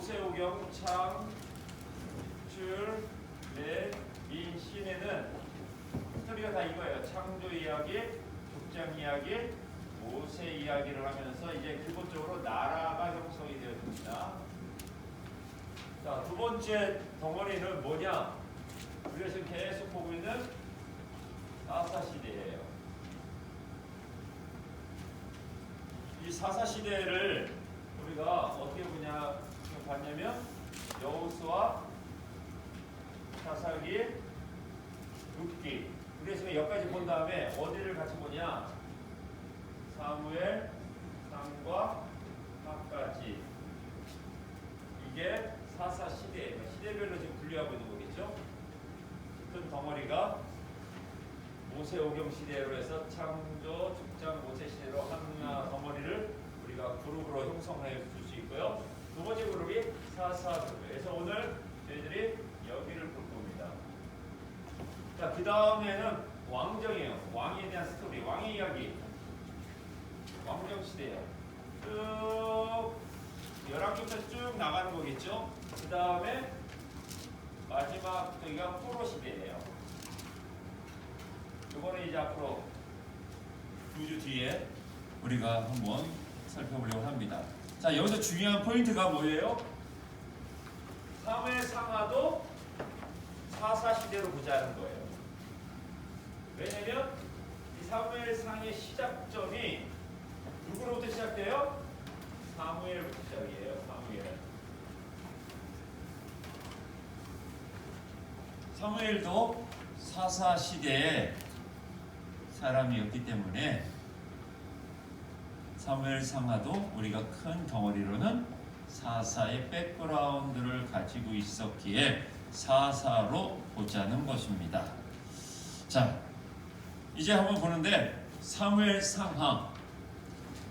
모세오경 창출 인 신에는 스토리가 다 이거예요. 창조 이야기, 족장 이야기, 모세 이야기를 하면서 이제 기본적으로 나라가 형성이 되어집니다. 자, 두 번째 덩어리는 뭐냐? 우리가 지금 계속 보고 있는 사사시대예요. 이 사사시대를 우리가 어떻게 봤냐면 여호수아, 사사기, 룻기. 그래서 여기까지 본 다음에 어디를 같이 보냐? 사무엘, 상과 하까지. 이게 사사시대예요. 시대별로 지금 분류하고 있는 거겠죠? 큰 덩어리가 모세오경 시대로 해서 창조, 족장, 모세 시대로 하나 덩어리를 우리가 그룹으로 형성해 줄 수 있고요. 두 번째 그룹이 사사그룹. 그래서 오늘 저희들이 여기를 볼 겁니다. 자, 그 다음에는 왕정이에요. 왕에 대한 스토리, 왕의 이야기. 왕정 시대예요. 쭉 열왕기부터 쭉 나가는 거겠죠. 그 다음에 마지막 여기가 포로 시대예요. 이번에 이제 앞으로 2주 뒤에 우리가 한번 살펴보려고 합니다. 자, 여기서 중요한 포인트가 뭐예요? 사무엘 상하도 사사시대로 보자는 거예요. 왜냐면 이 사무엘 상의 시작점이 누구로부터 시작돼요? 사무엘부터 시작이에요. 사무엘도 사사시대의 사람이었기 때문에 사무엘 상하도 우리가 큰 덩어리로는 사사의 백그라운드를 가지고 있었기에 사사로 보자는 것입니다. 자, 이제 한번 보는데 사무엘 상하.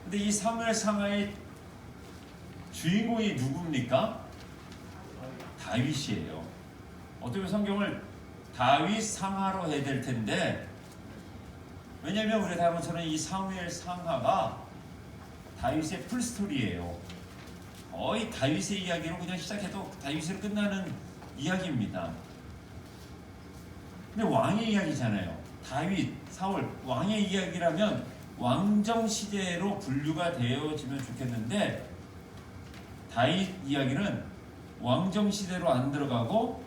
근데 이 사무엘 상하의 주인공이 누굽니까? 다윗이에요. 어떻게 보면 성경을 다윗 상하로 해야 될 텐데, 왜냐하면 우리가 다 알고 있는 이 사무엘 상하가 다윗의 풀스토리예요. 거의 다윗의 이야기로 그냥 시작해도 다윗으로 끝나는 이야기입니다. 근데 왕의 이야기잖아요. 다윗, 사울, 왕의 이야기라면 왕정 시대로 분류가 되어지면 좋겠는데, 다윗 이야기는 왕정 시대로 안 들어가고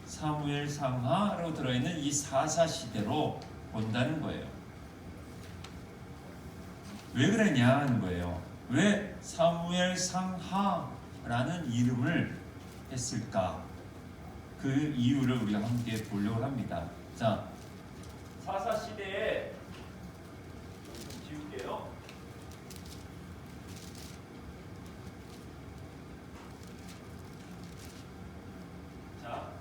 사무엘 상하로 들어있는 이 사사 시대로 본다는 거예요. 왜 그러냐 하는 거예요. 왜 사무엘 상하라는 이름을 했을까? 그 이유를 우리가 함께 보려고 합니다. 자, 사사 시대에 좀 지울게요. 자,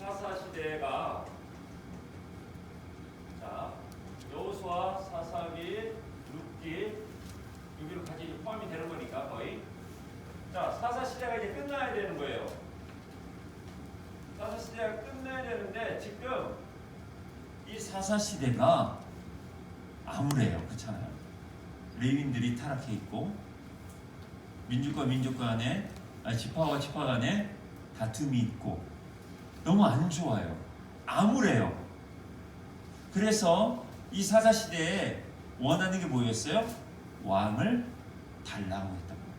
사사 시대가 여호수아, 사사기, 룻기 여기로 같이 포함이 되는 거니까 거의. 자, 사사 시대가 이제 끝나야 되는 거예요. 사사 시대가 끝나야 되는데 지금 이 사사 시대가 암울해요. 그렇잖아요. 레위인들이 타락해 있고 민족과 민족 간에 지파와 지파 간에 다툼이 있고 너무 안 좋아요. 암울해요. 그래서 이 사사 시대에 원하는 게 뭐였어요? 왕을 달라고 했던 거예요.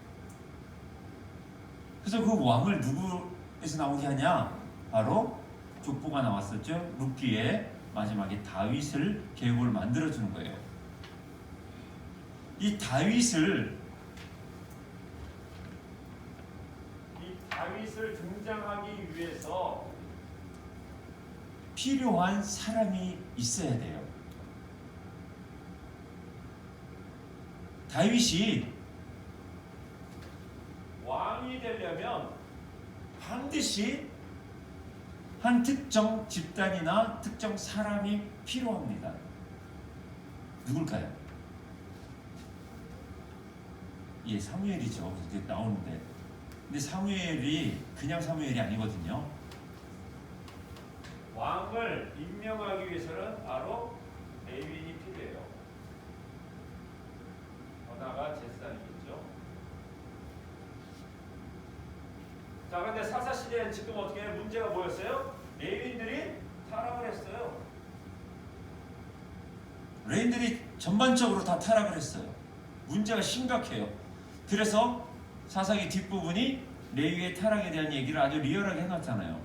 그래서 그 왕을 누구에서 나오게 하냐? 바로 족보가 나왔었죠. 룻기에 마지막에 다윗을 계획을 만들어 주는 거예요. 이 다윗을 등장하기 위해서 필요한 사람이 있어야 돼요. 다윗이 왕이 되려면 반드시 한 특정 집단이나 특정 사람이 필요합니다. 누굴까요? 예, 사무엘이죠. 이렇게 나오는데. 근데 사무엘이 그냥 사무엘이 아니거든요. 왕을 임명하기 위해서는 바로 레위인이 필요해요. 번화가 제사장이겠죠. 자, 근데 사사 시대는 지금 어떻게 문제가 뭐였어요? 레위인들이 타락을 했어요. 레위인들이 전반적으로 다 타락을 했어요. 문제가 심각해요. 그래서 사사기 뒷부분이 레위의 타락에 대한 얘기를 아주 리얼하게 해놨잖아요.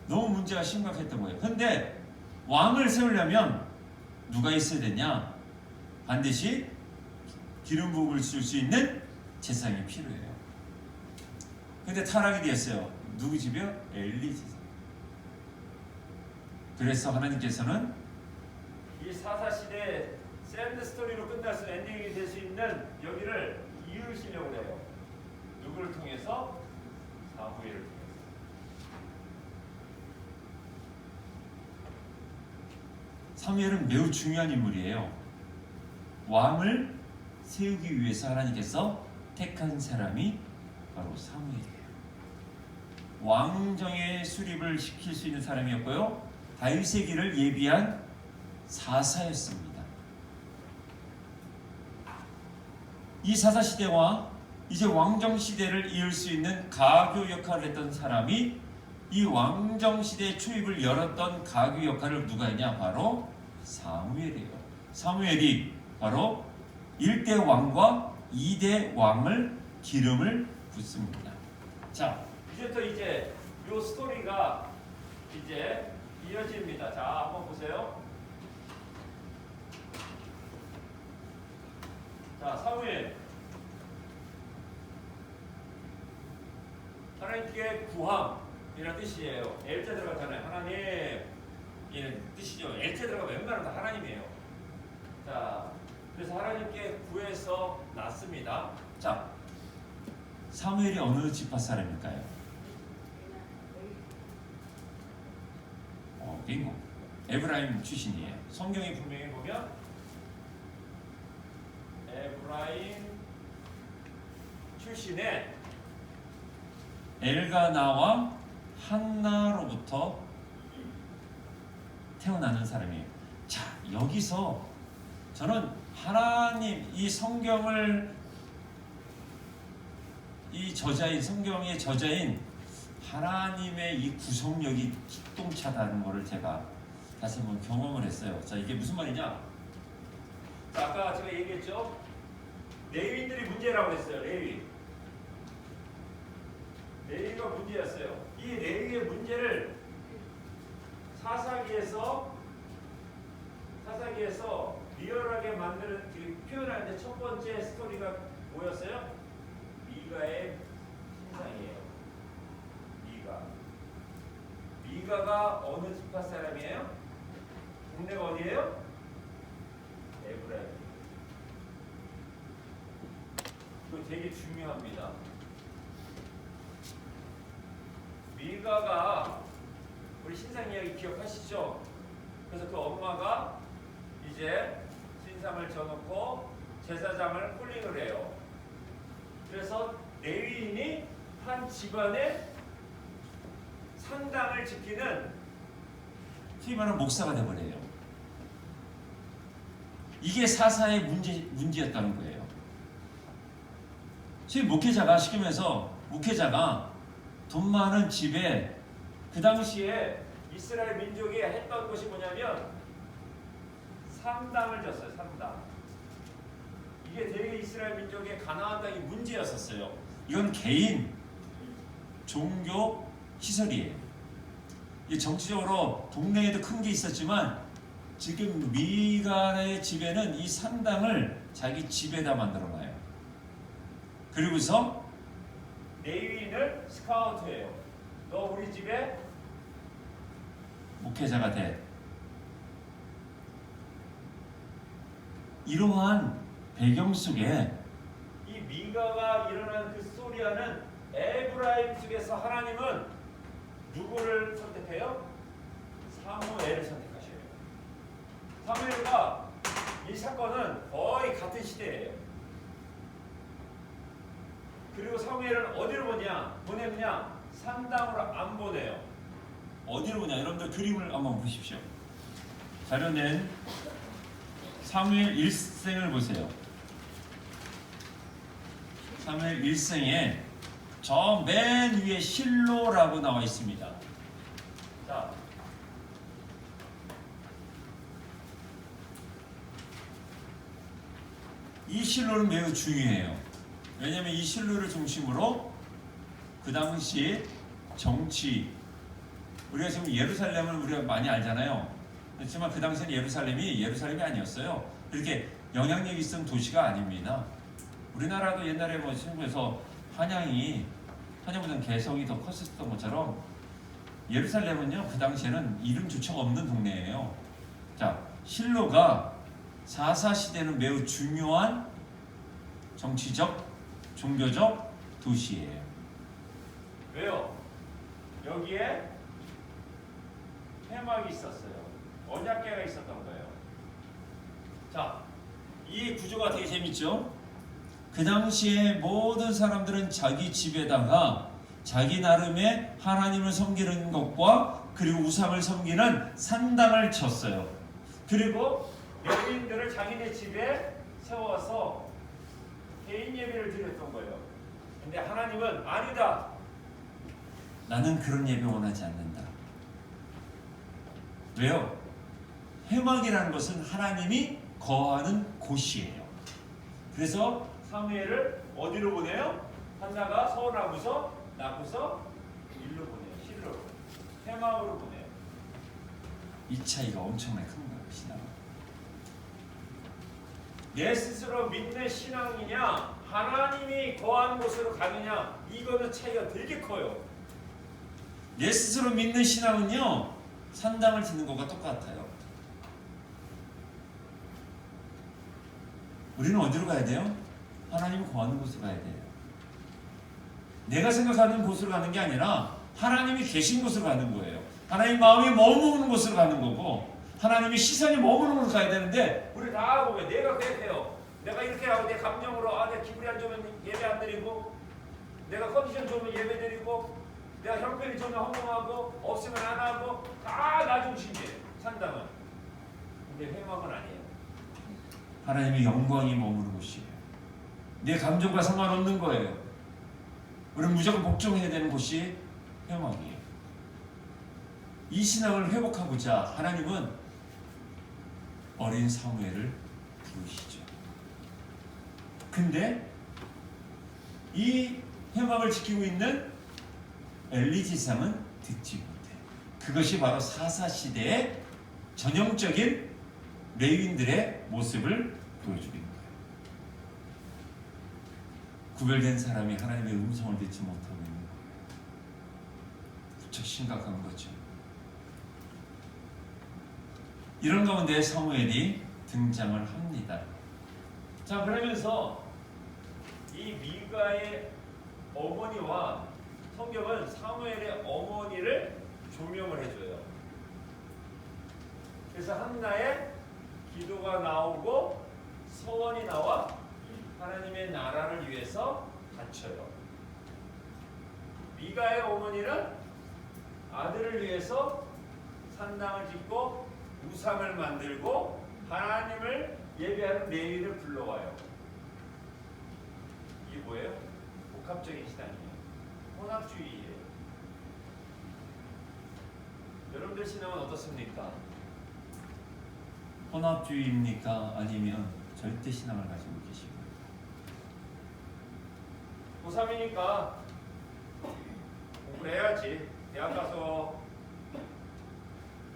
너무 문제가 심각했던 거예요. 근데 왕을 세우려면 누가 있어야 되냐? 반드시 기름 부음을 줄 수 있는 제사장이 필요해요. 근데 타락이 됐어요. 누구 집이요? 엘리 제사장. 그래서 하나님께서는 이 사사 시대 샌드 스토리로 끝날 수 엔딩이 될 수 있는 여기를 이으시려고 해요. 누구를 통해서? 사무엘을 통해서. 사무엘은 매우 중요한 인물이에요. 왕을 세우기 위해서 하나님께서 택한 사람이 바로 사무엘이에요. 왕정의 수립을 시킬 수 있는 사람이었고요. 다윗의 길을 예비한 사사였습니다. 이 사사 시대와 이제 왕정 시대를 이을 수 있는 가교 역할을 했던 사람이 이 왕정 시대의 초입을 열었던 가교 역할을 누가 했냐? 바로 사무엘이에요. 사무엘이 바로 1대 왕과 2대 왕을 기름을 붓습니다. 자, 이제부터 이제 요 스토리가 이제 이어집니다. 자, 한번 보세요. 자, 사무엘. 하나님께 구함이라는 뜻이에요. 엘자 들어가잖아요. 하나님 이런 뜻이죠. 엘자 들어가면 웬만하면 다 하나님이에요. 자, 그래서 하나님께 구해서 낳습니다. 자, 사무엘이 어느 지파 사람일까요? 빙고. 에브라임 출신이에요. 성경에 분명히 보면 에브라임 출신의 엘가나와 한나로부터 태어나는 사람이에요. 자, 여기서 저는 하나님 이 성경을 이 저자인 성경의 저자인 하나님의 이 구속력이 기똥차다는 것을 제가 다시 한번 경험을 했어요. 자, 이게 무슨 말이냐? 자, 아까 제가 얘기했죠. 레위인들이 문제라고 했어요. 레위가 문제였어요. 이 레위의 문제를 사사기에서 리얼하게 표현하는데 첫 번째 스토리가 뭐였어요? 미가의 신상이에요. 미가가 어느 지파 사람이에요? 동네가 어디예요? 에브라임. 이거 되게 중요합니다. 미가가 우리 신상 이야기 기억하시죠? 그래서 그 엄마가 이제 신상을 져놓고 제사장을 홀링을 해요. 그래서 레위인이 한 집안의 상당을 지키는 소위 말하는 목사가 되버려요. 이게 사사의 문제였다는 거예요. 소위 목회자가 시키면서 목회자가 돈 많은 집에 그 당시에 이스라엘 민족이 했던 것이 뭐냐면 상당을 줬어요. 상당. 이게 되게 이스라엘 민족의 가나안 땅이 문제였었어요. 이건 개인 종교 시설이에요. 이 정치적으로 동네에도 큰 게 있었지만 지금 미가의 집에는 이 상당을 자기 집에다 만들어놔요. 그리고서 레위인을 스카우트해요. 너 우리 집에 목회자가 돼. 이러한 배경 속에 이 미가가 일어난 그 스토리하는 에브라임 속에서 하나님은 누구를 선택해요? 사무엘을 선택하셔요. 사무엘과 이 사건은 거의 같은 시대예요. 그리고 사무엘은 어디로 보내느냐? 상당으로 안 보내요. 어디로 보냐? 여러분들 그림을 한번 보십시오. 자료낸 사무엘 일생을 보세요. 사무엘 일생에 저 맨 위에 실로라고 나와 있습니다. 자, 이 실로는 매우 중요해요. 왜냐하면 이 실로를 중심으로 그 당시 정치, 우리가 지금 예루살렘을 우리가 많이 알잖아요. 그렇지만 그 당시에는 예루살렘이 아니었어요. 그렇게 영향력이 있던 도시가 아닙니다. 우리나라도 옛날에 뭐 신구에서 한양보다는 개성이 더 컸었던 것처럼 예루살렘은요 그 당시에는 이름조차 없는 동네예요. 자, 실로가 4사 시대는 매우 중요한 정치적, 종교적 도시예요. 왜요? 여기에 회막이 있었어요. 언약궤가 있었던 거예요. 자, 이 구조가 되게 재밌죠? 그 당시에 모든 사람들은 자기 집에다가 자기 나름의 하나님을 섬기는 것과 그리고 우상을 섬기는 산당을 쳤어요. 그리고 레위인들을 자기네 집에 세워서 개인 예배를 드렸던 거예요. 근데 하나님은 아니다. 나는 그런 예배 원하지 않는다. 왜요? 회막이라는 것은 하나님이 거하는 곳이에요. 그래서 사무엘을 어디로 보내요? 한나가 서운하고서 낳고서 일로 보내요. 실로로. 회막으로 보내요. 이 차이가 엄청나게 큰 거예요. 신앙은. 내 스스로 믿는 신앙이냐 하나님이 거하는 곳으로 가느냐 이거는 차이가 되게 커요. 내 스스로 믿는 신앙은요 산당을 짓는 것과 똑같아요. 우리는 어디로 가야 돼요? 하나님이 거하는 곳으로 가야 돼요. 내가 생각하는 곳으로 가는 게 아니라 하나님이 계신 곳으로 가는 거예요. 하나님 마음이 머무는 곳으로 가는 거고 하나님의 시선이 머무는 곳으로 가야 되는데 우리 다 보면 내가 계획해요. 내가 이렇게 하고 내 감정으로 내 기분이 안 좋으면 예배 안 드리고 내가 컨디션 좋으면 예배 드리고 내가 형편이 좋으면 헌금하고 없으면 안 하고 다 나 중심이에요. 산다면. 근데 회막은 아니에요. 하나님의 영광이 머무는 곳이에요. 내 감정과 상관없는 거예요. 우리는 무조건 복종해야 되는 곳이 회막이에요. 이 신앙을 회복하고자 하나님은 어린 사무엘을 부르시죠. 근데 이 회막을 지키고 있는 엘리 지상은 듣지 못해요. 그것이 바로 사사시대의 전형적인 레위인들의 모습을 보여주는 거예요. 구별된 사람이 하나님의 음성을 듣지 못하고 있는 거예요. 무척 심각한 거죠. 이런 가운데 사무엘이 등장을 합니다. 자, 그러면서 이 미가의 어머니와 성경은 사무엘의 어머니를 조명을 해줘요. 그래서 한나의 기도가 나오고 서원이 나와 하나님의 나라를 위해서 바쳐요. 미가의 어머니는 아들을 위해서 산당을 짓고 우상을 만들고 하나님을 예배하는 레위를 불러와요. 이게 뭐예요? 복합적인 신앙이에요. 혼합주의예요. 여러분들 신앙은 어떻습니까? 혼합주의입니까? 아니면 절대 신앙을 가지고 계십니까? 고3이니까 공부를 해야지. 대학 가서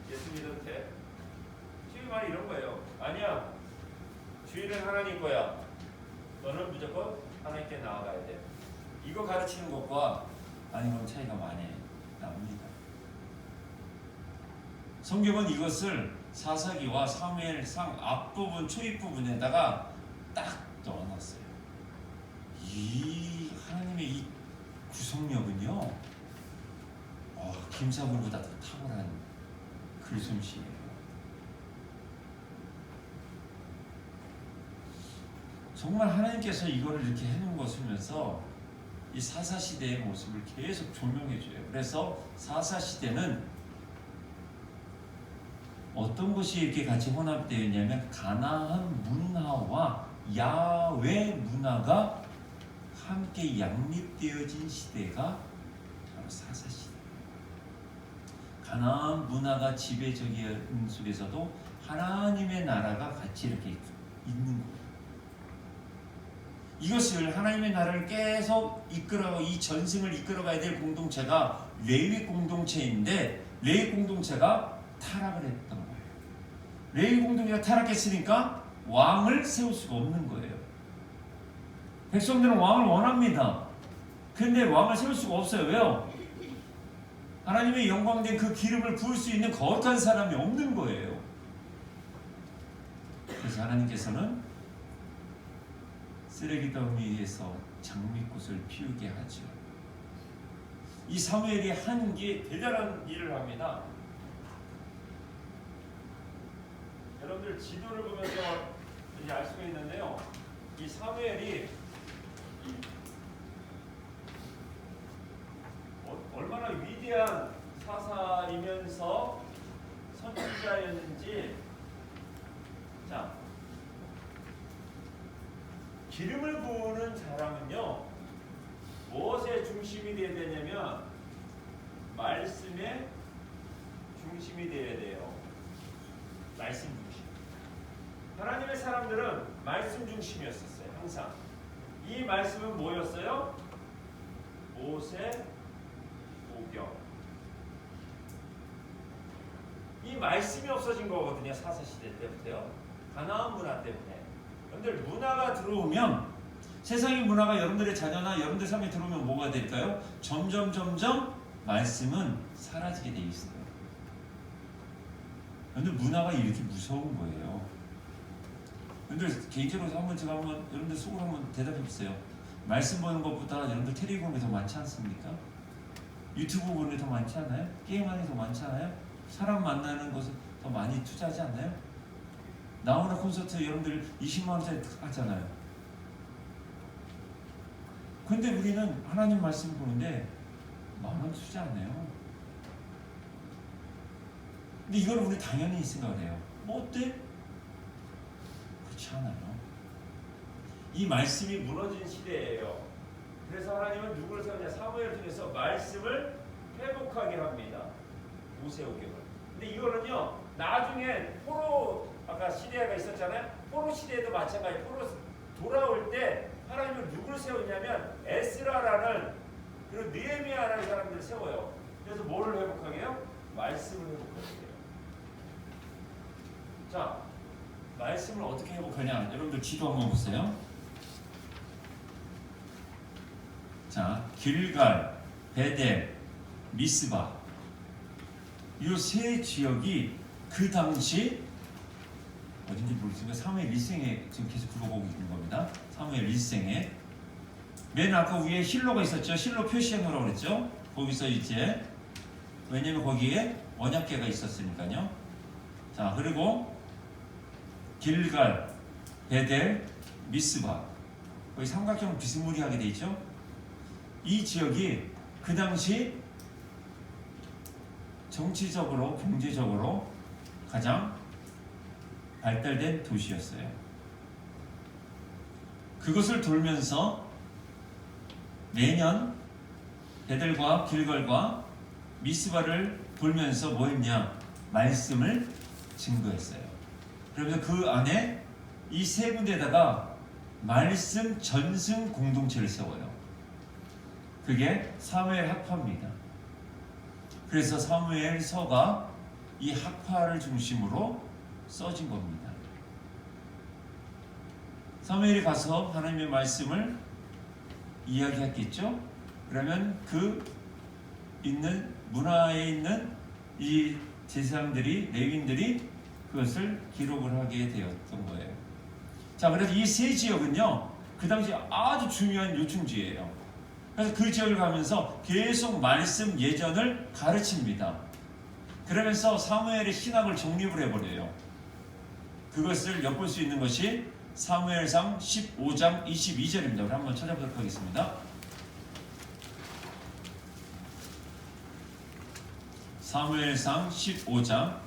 예수 믿어도 돼? 주의 말이 이런 거예요. 아니야. 주일은 하나님 거야. 너는 무조건 하나님께 나아가야 돼. 이거 가르치는 것과 아니면 차이가 많이 납니다. 성경은 이것을 사사기와 사무엘상 앞부분, 초입부분에다가 딱 넣어놨어요. 이 하나님의 이 구속력은요, 김사부보다 더 탁월한 글솜씨예요. 정말 하나님께서 이거를 이렇게 해놓은 것이면서 이 사사시대의 모습을 계속 조명해줘요. 그래서 사사시대는 어떤 것이 이렇게 같이 혼합되어 있냐면 가나안 문화와 야외 문화가 함께 양립되어진 시대가 바로 사사시대. 가나안 문화가 지배적인 속에서도 하나님의 나라가 같이 이렇게 있는 거예요. 이것을 하나님의 나라를 계속 이끌어가고 이 전승을 이끌어가야 될 공동체가 레위 공동체인데 레위 공동체가 타락을 했던 거예요. 레위 공동체가 타락했으니까 왕을 세울 수가 없는 거예요. 백성들은 왕을 원합니다. 근데 왕을 세울 수가 없어요. 왜요? 하나님의 영광된 그 기름을 부을 수 있는 거룩한 사람이 없는 거예요. 그래서 하나님께서는 쓰레기 더미에서 장미꽃을 피우게 하죠. 이 사무엘이 한 게 대단한 일을 합니다. 여러분들 지도를 보면서 이제 알 수가 있는데요. 이 사무엘이 얼마나 위대한 사사이면서 선지자였는지. 자, 기름을 부으는 사람은요 무엇의 중심이 되어야 되냐면 말씀의 중심이 되어야 돼요. 말씀 중심. 하나님의 사람들은 말씀 중심이었었어요. 항상 이 말씀은 뭐였어요? 모세, 오경. 이 말씀이 없어진 거거든요. 사사시대 때부터요. 가나안 문화 때문에. 여러분들 문화가 들어오면, 세상의 문화가 여러분들의 자녀나 여러분들 삶에 들어오면 뭐가 될까요? 점점 말씀은 사라지게 돼 있어요. 여러분들 문화가 이렇게 무서운 거예요. 여러분들 개인적으로 여러분들 속으로 한번 대답해 보세요. 말씀 보는 것보다 여러분들 텔레비전 보는 게 더 많지 않습니까? 유튜브 보는 게 더 많지 않아요? 게임하는 게 더 많지 않아요? 사람 만나는 것에 더 많이 투자하지 않나요? 나오는 콘서트 여러분들 20만 원짜리 하잖아요. 근데 우리는 하나님 말씀 보는데 10,000원 투자 안 해요. 근데 이걸 우리 당연히 생각을 해요. 뭐 어때? 그렇지 않아요. 이 말씀이 무너진 시대예요. 그래서 하나님은 누구를 세우냐? 사무엘을 통해서 말씀을 회복하게 합니다. 모세오경을. 근데 이거는요 나중에 포로, 아까 시대가 있었잖아요. 포로 시대에도 마찬가지. 포로 돌아올 때 하나님은 누구를 세우냐면 에스라라는, 그리고 느헤미야라는 사람들을 세워요. 그래서 뭐를 회복하게 해요? 말씀을 회복하게 해요. 자, 말씀을 어떻게 회복하냐? 여러분들 지도 한번 보세요. 자, 길갈, 베델, 미스바, 이 세 지역이 그 당시 어딘지 모르겠지만 사무엘 1생에 지금 계속 굴러가고 있는 겁니다. 사무엘 1생에 맨 아까 위에 실로가 있었죠. 실로 표시해 놓으라고 그랬죠. 거기서 이제, 왜냐면 거기에 언약궤가 있었으니까요. 자, 그리고 길갈, 베델, 미스바, 거기 삼각형 비스무리하게 돼 있죠. 이 지역이 그 당시 정치적으로, 경제적으로 가장 발달된 도시였어요. 그것을 돌면서 매년 베델과 길갈과 미스바를 돌면서 뭐 했냐? 말씀을 증거했어요. 그러면서 그 안에 이 세 군데에다가 말씀 전승 공동체를 세워요. 그게 사무엘 학파입니다. 그래서 사무엘서가 이 학파를 중심으로 써진 겁니다. 사무엘이 가서 하나님의 말씀을 이야기했겠죠. 그러면 그 있는 문화에 있는 이 제사장들이, 레위인들이 그것을 기록을 하게 되었던 거예요. 자, 그래서 이 세 지역은요 그 당시 아주 중요한 요충지예요. 그래서 그 지역을 가면서 계속 말씀 예전을 가르칩니다. 그러면서 사무엘의 신학을 정립을 해버려요. 그것을 엿볼 수 있는 것이 사무엘상 15장 22절입니다. 우리 한번 찾아보도록 하겠습니다. 사무엘상 15장 22절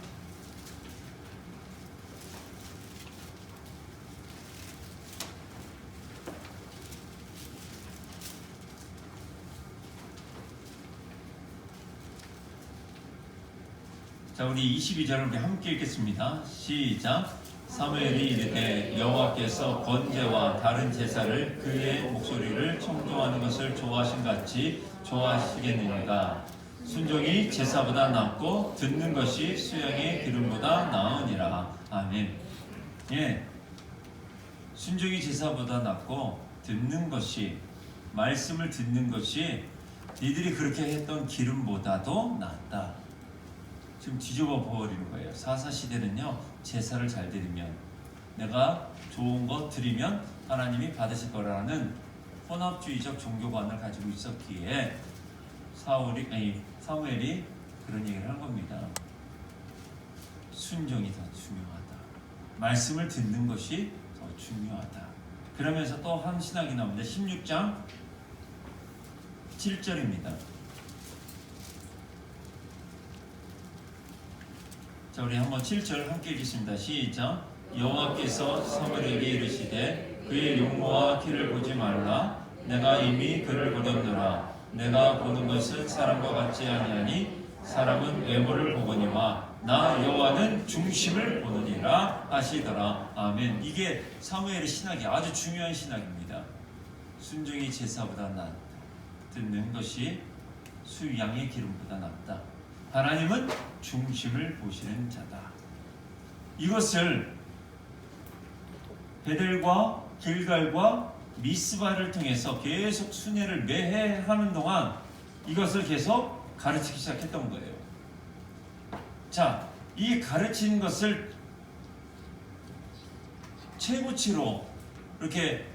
자, 우리 22절을 우리 함께 읽겠습니다. 시작. 사무엘이 이르되 여호와께서 번제와 다른 제사를 그의 목소리를 청종하는 것을 좋아하신 같이 좋아하시겠느니까. 순종이 제사보다 낫고 듣는 것이 수양의 기름보다 나으니라. 아멘. 예, 순종이 제사보다 낫고 듣는 것이, 말씀을 듣는 것이 니들이 그렇게 했던 기름보다도 낫다. 지금 뒤집어 버리는 거예요. 사사시대는요, 제사를 잘 드리면, 내가 좋은 거 드리면 하나님이 받으실 거라는 혼합주의적 종교관을 가지고 있었기에 사무엘이 그런 얘기를 한 겁니다. 순종이 더 중요하다. 말씀을 듣는 것이 더 중요하다. 그러면서 또 한 신학이 나옵니다. 16장 7절입니다. 자, 우리 한번 7절 함께 읽겠습니다. 시작. 여호와께서 사무엘에게 이르시되 그의 용모와 키를 보지 말라. 내가 이미 그를 보렸노라. 내가 보는 것은 사람과 같지 아니하니 사람은 외모를 보거니와 나 여호와는 중심을 보느니라 하시더라. 아멘. 이게 사무엘의 신학이 아주 중요한 신학입니다. 순종이 제사보다 낫다. 듣는 것이 수양의 기름보다 낫다. 하나님은 중심을 보시는 자다. 이것을 베델과 길갈과 미스바를 통해서 계속 순회를 매해 하는 동안 이것을 계속 가르치기 시작했던 거예요. 자, 이 가르친 것을 최고치로 이렇게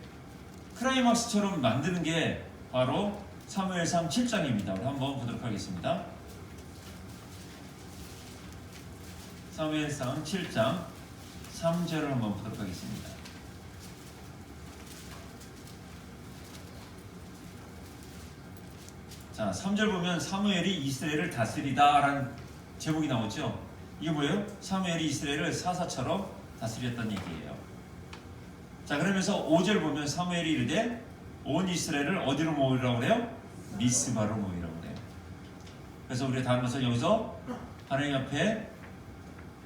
크라이막스처럼 만드는 게 바로 사무엘상 7장입니다. 우리 한번 보도록 하겠습니다. 사무엘상 7장 3절을 한번 보도록 하겠습니다. 자, 3절 보면 사무엘이 이스라엘을 다스리다 라는 제목이 나오죠. 이게 뭐예요? 사무엘이 이스라엘을 사사처럼 다스렸던 얘기예요. 자, 그러면서 5절 보면 사무엘이 이르되 온 이스라엘을 어디로 모으라고 그래요? 미스바로 모이라고 그래요. 그래서 우리가 다른 것은 여기서 하나님 앞에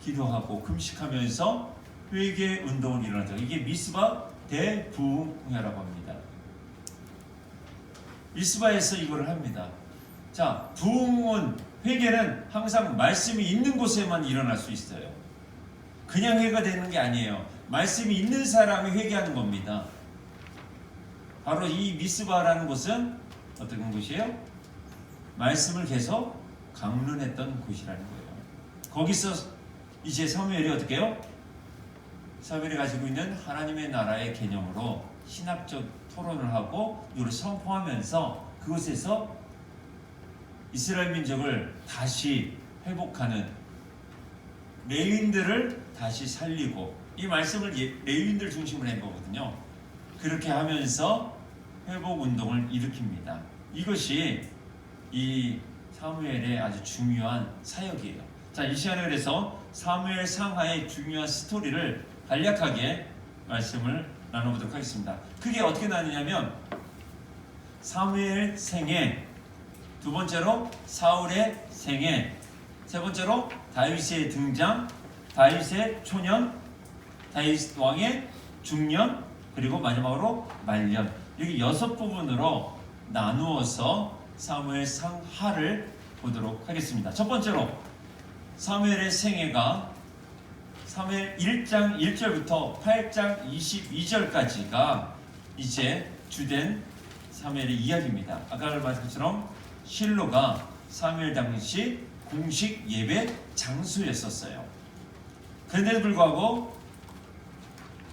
기도하고 금식하면서 회개 운동을 일어나죠. 이게 미스바 대부흥회라고 합니다. 미스바에서 이거를 합니다. 자, 부흥은, 회개는 항상 말씀이 있는 곳에만 일어날 수 있어요. 그냥 회개가 되는 게 아니에요. 말씀이 있는 사람이 회개하는 겁니다. 바로 이 미스바라는 곳은 어떤 곳이에요? 말씀을 계속 강론했던 곳이라는 거예요. 거기서 이제 사무엘이 어떻게 해요? 사무엘이 가지고 있는 하나님의 나라의 개념으로 신학적 토론을 하고 이걸 선포하면서 그곳에서 이스라엘 민족을 다시 회복하는, 레위인들을 다시 살리고, 이 말씀을 레위인들 중심으로 한 거거든요. 그렇게 하면서 회복 운동을 일으킵니다. 이것이 이 사무엘의 아주 중요한 사역이에요. 자, 이 시간에 그래서 사무엘 상하의 중요한 스토리를 간략하게 말씀을 나눠보도록 하겠습니다. 그게 어떻게 나뉘냐면 사무엘 생애, 두 번째로 사울의 생애, 세 번째로 다윗의 등장, 다윗의 초년, 다윗 왕의 중년, 그리고 마지막으로 말년, 이렇게 6부분으로 나누어서 사무엘 상하를 보도록 하겠습니다. 첫 번째로 사무엘의 생애가 사무엘 1장 1절부터 8장 22절까지가 이제 주된 사무엘의 이야기입니다. 아까 말씀한 것처럼 실로가 사무엘 당시 공식 예배 장소였었어요. 그런데도 불구하고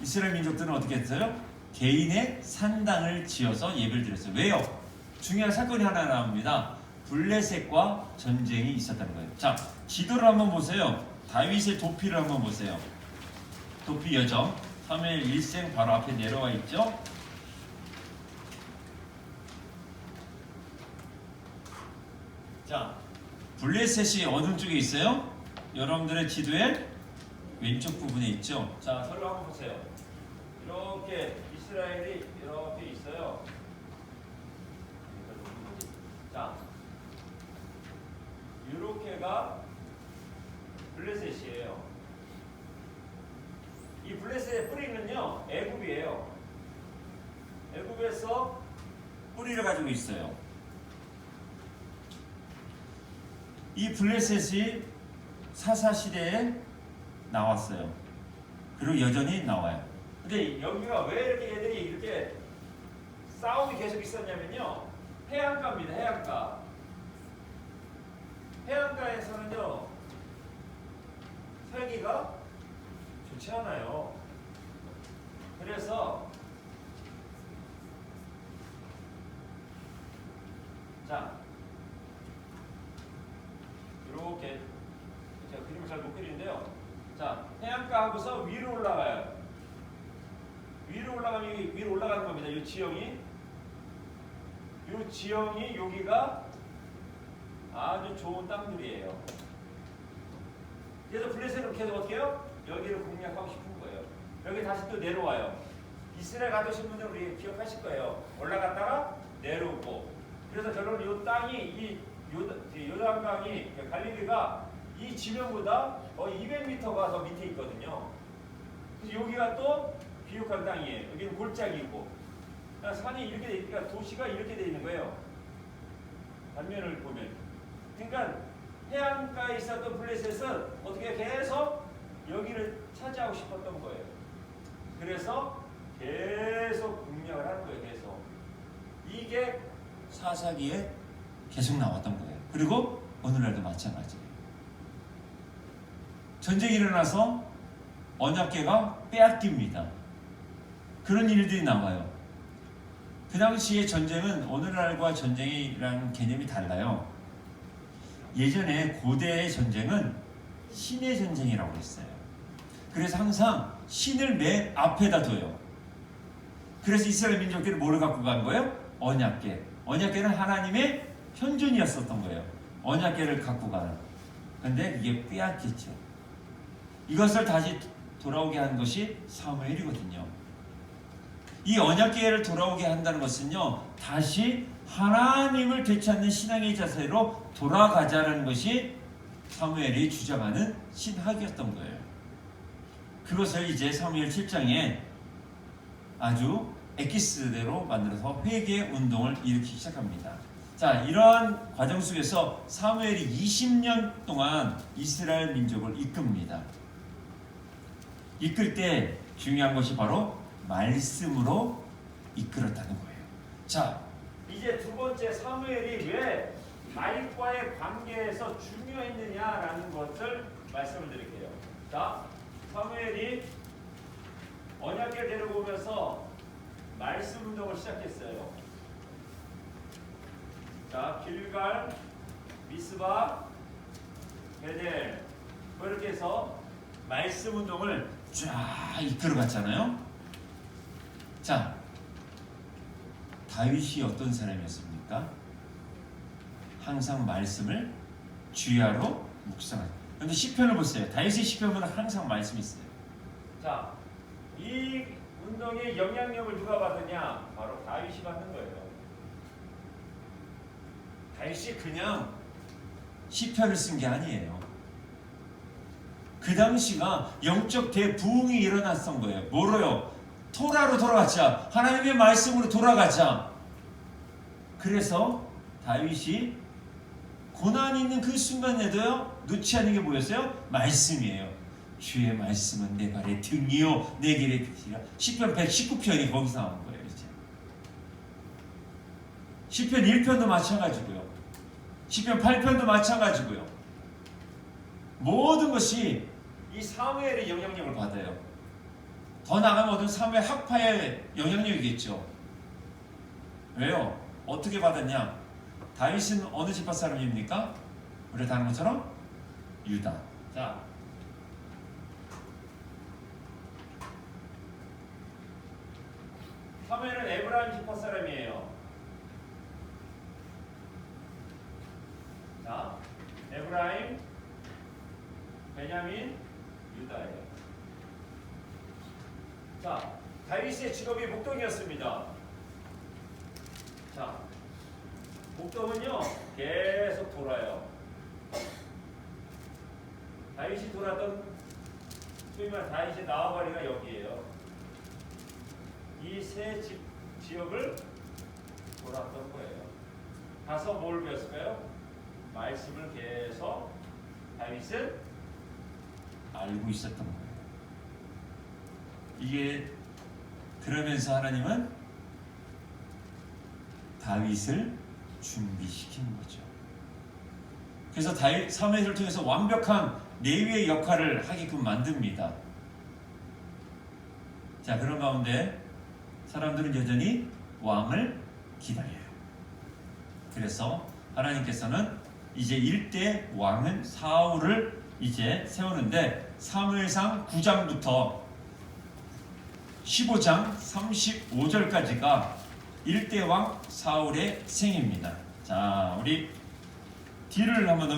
이스라엘 민족들은 어떻게 했어요? 개인의 산당을 지어서 예배를 드렸어요. 왜요? 중요한 사건이 하나 나옵니다. 블레셋과 전쟁이 있었다는 거예요. 자, 지도를 한번 보세요. 다윗의 도피를 한번 보세요. 도피 여정, 사무엘 1생 바로 앞에 내려와 있죠. 자, 블레셋이 어느 쪽에 있어요? 여러분들의 지도의 왼쪽 부분에 있죠. 자, 저를 한번 보세요. 이렇게 이스라엘이 이렇게 있어요. 자, 이렇게가 블레셋이에요. 이 블레셋의 뿌리는요 애굽이에요. 애굽에서 뿌리를 가지고 있어요. 이 블레셋이 사사 시대에 나왔어요. 그리고 여전히 나와요. 근데 여기가 왜 이렇게 얘들이 이렇게 싸움이 계속 있었냐면요. 해안가입니다. 해안가. 해안가에서는요. 살기가 좋지 않아요. 그래서 자 이렇게 제가 그림을 잘 못 그리는데요. 자 해안가 하고서 위로 올라가요. 위로 올라가면 위로 올라가는 겁니다. 이 지형이 여기가 아주 좋은 땅들이에요. 그래서 블레셋은 계속 어떻게 해요? 여기를 공략하고 싶은 거예요. 여기 다시 또 내려와요. 이스라엘 가보신 분들 우리 기억하실 거예요. 올라갔다가 내려오고. 그래서 결론 이 땅이 이 요단강이 갈릴리가 이 지면보다 거의 200m가 더 밑에 있거든요. 그래서 여기가 또 비옥한 땅이에요. 여기는 골짜기고. 산이 이렇게 돼 있으니까 도시가 이렇게 돼 있는 거예요. 단면을 보면. 그러니까 해안가에 있었던 블레셋은 어떻게 계속 여기를 차지하고 싶었던 거예요. 그래서 계속 공략을 하는 거예요. 계속. 이게 사사기에 계속 나왔던 거예요. 그리고 오늘날도 마찬가지예요. 전쟁이 일어나서 언약궤가 빼앗깁니다. 그런 일들이 나와요. 그 당시의 전쟁은 오늘날과 전쟁이라는 개념이 달라요. 예전에 고대의 전쟁은 신의 전쟁이라고 했어요. 그래서 항상 신을 맨 앞에다 둬요. 그래서 이스라엘 민족들이 뭐를 갖고 간 거예요? 언약궤. 언약궤는 하나님의 현존이었었던 거예요. 언약궤를 갖고 가는. 근데 그게 빼앗겼죠. 이것을 다시 돌아오게 한 것이 사무엘이거든요. 이 언약궤를 돌아오게 한다는 것은요, 다시 하나님을 되찾는 신앙의 자세로 돌아가자라는 것이 사무엘이 주장하는 신학이었던 거예요. 그것을 이제 사무엘 7장에 아주 엑기스대로 만들어서 회개 운동을 일으키기 시작합니다. 자, 이러한 과정 속에서 사무엘이 20년 동안 이스라엘 민족을 이끕니다. 이끌 때 중요한 것이 바로 말씀으로 이끌었다는 거예요. 자, 이제 두 번째 사무엘이 왜 다윗과의 관계에서 중요했느냐라는 것을 말씀을 드릴게요. 자, 사무엘이 언약궤를 데리고 오면서 말씀 운동을 시작했어요. 자, 길갈, 미스바, 베델 그렇게 해서 말씀 운동을 쫙 이끌어갔잖아요. 자, 다윗이 어떤 사람이었습니까? 항상 말씀을 주야로 묵상하죠. 그런데 시편을 보세요. 다윗의 시편은 항상 말씀이 있어요. 자, 이 운동의 영향력을 누가 받느냐? 바로 다윗이 받는 거예요. 다윗이 그냥 시편을 쓴 게 아니에요. 그 당시가 영적 대부흥이 일어났던 거예요. 뭐로요? 토라로 돌아가자. 하나님의 말씀으로 돌아가자. 그래서 다윗이 고난이 있는 그 순간에도요, 놓지 않는 게 뭐였어요? 말씀이에요. 주의 말씀은 내 발의 등이요 내 길의 빛이라. 시편 119편이 거기서 나온 거예요. 이제. 시편 1편도 마찬가지고요. 시편 8편도 마찬가지고요. 모든 것이 이 사무엘의 영향력을 받아요. 더 나아가면 어떤 사무엘 학파의 영향력이겠죠. 왜요? 어떻게 받았냐? 다윗은 어느 지파 사람입니까? 우리가 다 아는 것처럼 유다. 자, 사무엘은 에브라임 지파 사람이에요. 자, 에브라임, 베냐민, 유다예요. 자, 다윗의 직업이 목동이었습니다. 자, 목동은요 계속 돌아요. 다윗이 돌았던 소위 말해 다윗의 나와바리가 여기에요. 이 세 지역을 돌았던 거예요. 가서 뭘 배웠을까요? 말씀을 계속 다윗은 알고 있었던 거예요. 이게 그러면서 하나님은 다윗을 준비시키는 거죠. 그래서 다윗 사무엘을 통해서 완벽한 레위의 역할을 하게끔 만듭니다. 자, 그런 가운데 사람들은 여전히 왕을 기다려요. 그래서 하나님께서는 이제 일대 왕은 사울을 이제 세우는데 사무엘상 9장부터 15장 35절까지가 일대 왕 사울의 생입니다. 자, 우리 뒤를 한번